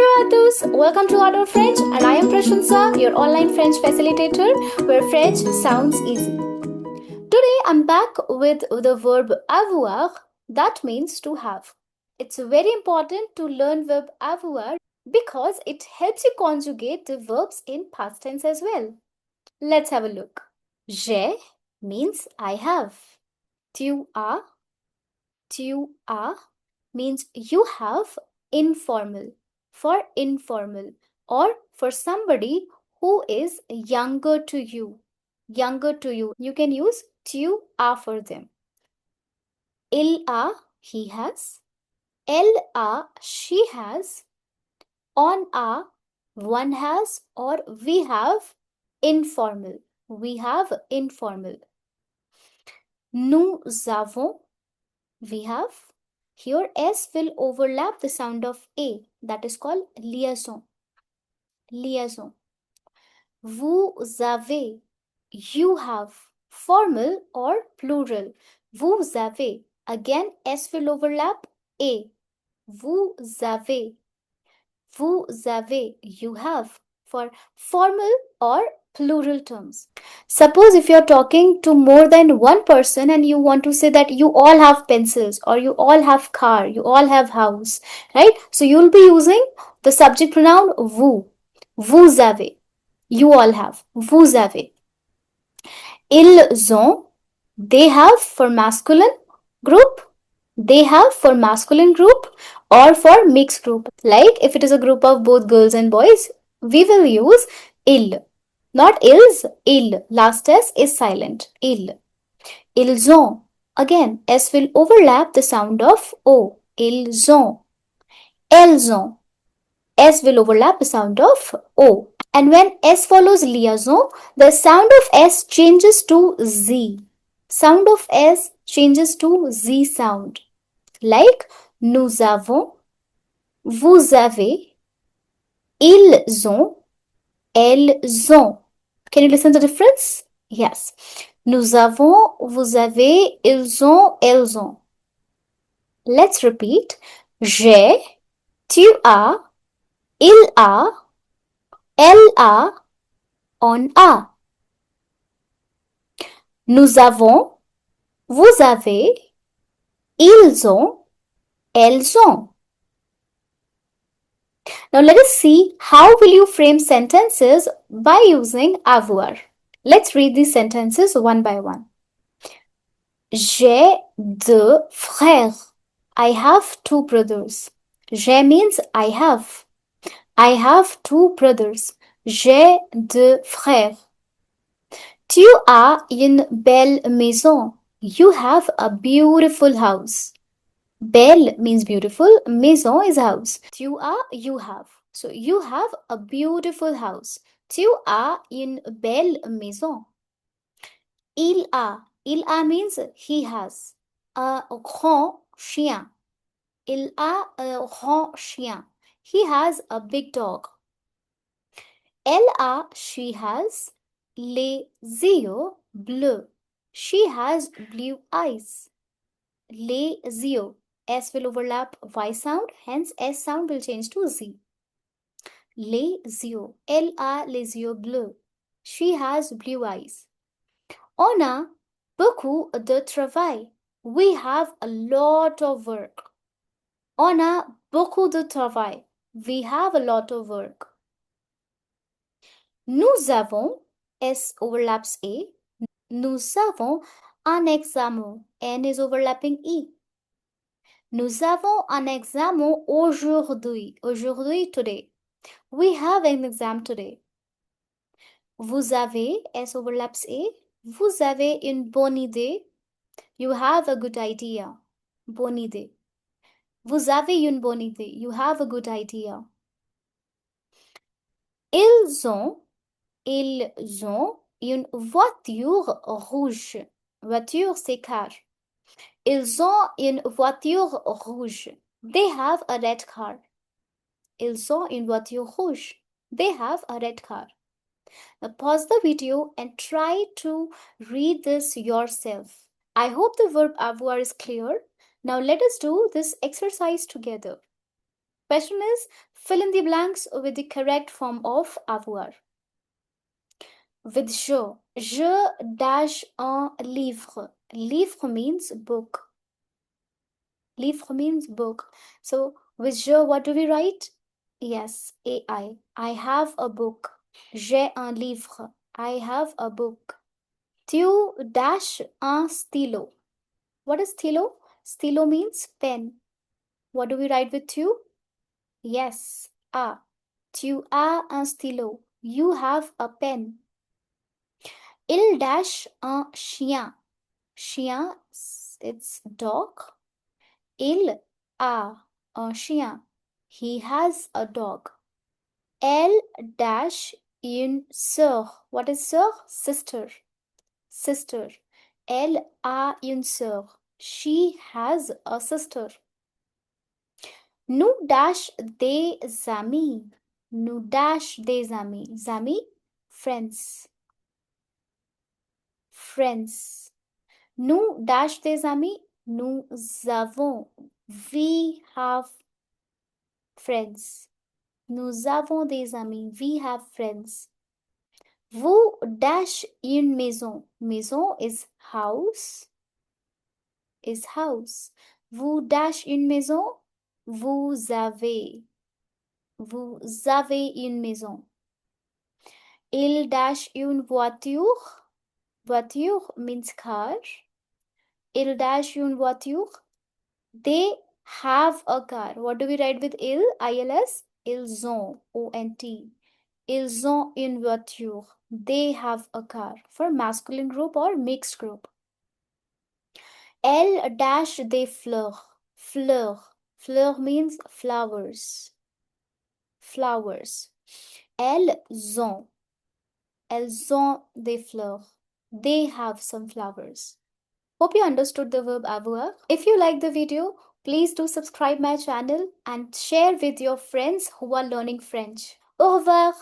Bonjour à tous, welcome to Adult French and I am Prashansa, your online French facilitator where French sounds easy. Today I'm back with the verb avoir, that means to have. It's very important to learn verb avoir because it helps you conjugate the verbs in past tense as well. Let's have a look. J'ai means I have. Tu as means you have informal, for informal, or for somebody who is younger to you. Younger to you. You can use tu as for them. Il a, he has. Elle a, she has. On a, one has, or we have informal. We have informal. Nous avons, we have. Here S will overlap the sound of A. That is called liaison. Liaison. Vous avez, you have. Formal or plural. Vous avez. Again S will overlap A. Vous avez. Vous avez, you have. For formal or plural terms. Suppose if you're talking to more than one person and you want to say that you all have pencils or you all have car, you all have house, right? So you'll be using the subject pronoun vous. Vous avez. You all have. Vous avez. Ils ont. They have for masculine group. They have for masculine group or for mixed group. Like if it is a group of both girls and boys, we will use il. Not ils, il. Last S is silent. Il. Ils ont. Again, S will overlap the sound of O. Ils ont. Elles ont. S will overlap the sound of O. And when S follows liaison, the sound of S changes to Z. Sound of S changes to Z sound. Like nous avons, vous avez, ils ont, elles ont. Can you listen to the difference? Yes. Nous avons, vous avez, ils ont, elles ont. Let's repeat. J'ai, tu as, il a, elle a, on a. Nous avons, vous avez, ils ont, elles ont. Now let us see how will you frame sentences by using avoir. Let's read these sentences one by one. J'ai deux frères. I have two brothers. J'ai means I have. I have two brothers. J'ai deux frères. Tu as une belle maison. You have a beautiful house. Belle means beautiful. Maison is house. Tu as, you have. So you have a beautiful house. Tu as une belle maison. Il a. Il a means he has. A grand chien. Il a un grand chien. He has a big dog. Elle a, she has. Les yeux bleus. She has blue eyes. Les yeux. S will overlap Y sound, hence S sound will change to Z. Les yeux. Elle a les yeux bleus. She has blue eyes. On a beaucoup de travail. We have a lot of work. On a beaucoup de travail. We have a lot of work. Nous avons, S overlaps A. Nous avons un examen. N is overlapping E. Nous avons un examen aujourd'hui. Aujourd'hui, today. We have an exam today. Vous avez, S overlaps A. Vous avez une bonne idée. You have a good idea. Bonne idée. Vous avez une bonne idée. You have a good idea. Ils ont une voiture rouge. Voiture, c'est car. Ils ont une voiture rouge. They have a red car. Ils ont une voiture rouge. They have a red car. Now pause the video and try to read this yourself. I hope the verb avoir is clear. Now let us do this exercise together. Question is, fill in the blanks with the correct form of avoir. With je dash un livre. Livre means book. Livre means book. So with je, what do we write? Yes, AI. I have a book. J'ai un livre. I have a book. Tu dash un stylo. What is stylo? Stylo means pen. What do we write with tu? Yes, a. Tu as un stylo. You have a pen. Il dash un chien. Chien, it's dog. Il a un chien. He has a dog. Elle dash une sœur. What is sœur? Sister. Sister. Elle a une sœur. She has a sister. Nous dash des amis. Nous dash des amis. Amis, friends. Friends. Nous dash des amis. Nous avons. We have friends. Nous avons des amis. We have friends. Vous dash une maison. Maison is house. Is house. Vous dash une maison. Vous avez. Vous avez une maison. Il dash une voiture. Voiture means car. Il dash une voiture. They have a car. What do we write with il? ILS? Ils ont. ONT. Ils ont une voiture. They have a car. For masculine group or mixed group. Elle dash des fleurs. Fleurs. Fleurs means flowers. Flowers. Elles ont. Elles ont des fleurs. They have some flowers. Hope you understood the verb avoir. If you like the video, please do subscribe my channel and share with your friends who are learning French. Au revoir!